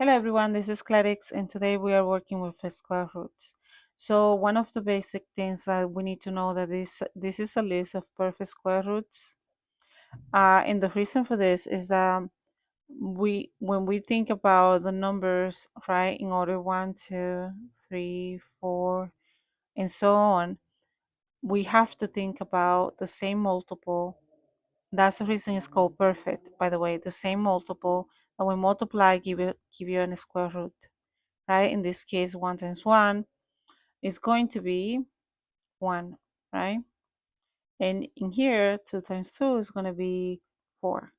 Hello everyone, this is Clarix and today we are working with square roots. So one of the basic things that we need to know that this is a list of perfect square roots. And the reason for this is that when we think about the numbers, right, in order 1, 2, 3, 4, and so on, we have to think about the same multiple. That's the reason it's called perfect, by the way, the same multiple that we multiply give you a square root, right? In this case, 1 times 1 is going to be 1, right? And in here, 2 times 2 is going to be 4.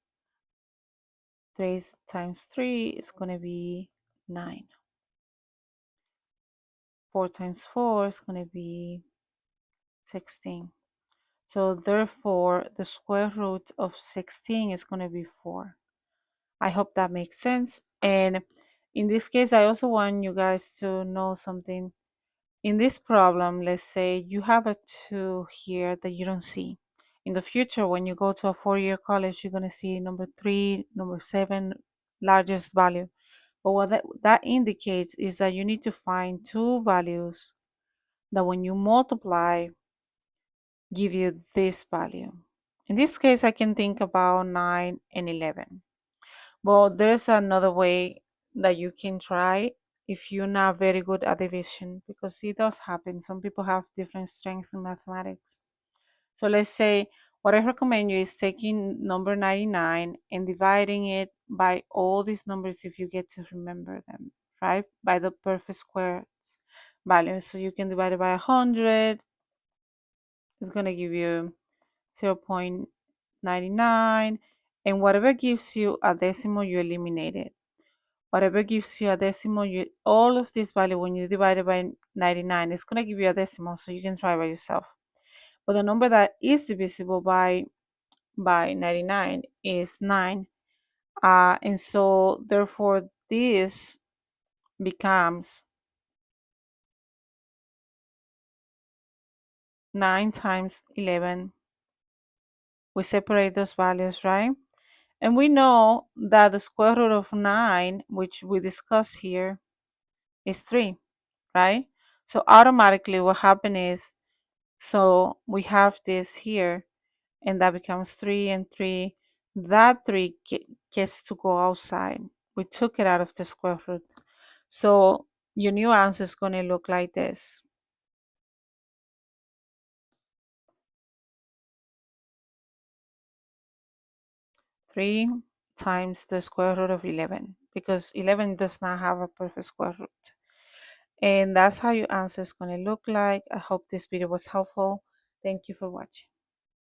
3 times 3 is going to be 9. 4 times 4 is going to be 16. So therefore, the square root of 16 is going to be 4. I hope that makes sense. And in this case, I also want you guys to know something. In this problem, let's say you have a 2 here that you don't see. In the future, when you go to a 4-year college, you're going to see number 3, number 7, largest value. But what that indicates is that you need to find two values that when you multiply, give you this value. In this case, I can think about 9 and 11. Well, there's another way that you can try if you're not very good at division, because it does happen. Some people have different strengths in mathematics. So let's say what I recommend you is taking number 99 and dividing it by all these numbers if you get to remember them, right? By the perfect squares value. So you can divide it by 100. It's going to give you 0.99. And whatever gives you a decimal, you eliminate it. Whatever gives you a decimal, all of this value, when you divide it by 99, it's going to give you a decimal, so you can try by yourself. But the number that is divisible by 99 is 9. And so therefore this becomes 9 times 11. We separate those values, right? And we know that the square root of 9, which we discuss here, is 3, right? So automatically what happens is, so we have this here, and that becomes 3 and 3. That 3 gets to go outside. We took it out of the square root. So your new answer is going to look like this. 3 times the square root of 11, because 11 does not have a perfect square root. And that's how your answer is going to look like. I hope this video was helpful. Thank you for watching.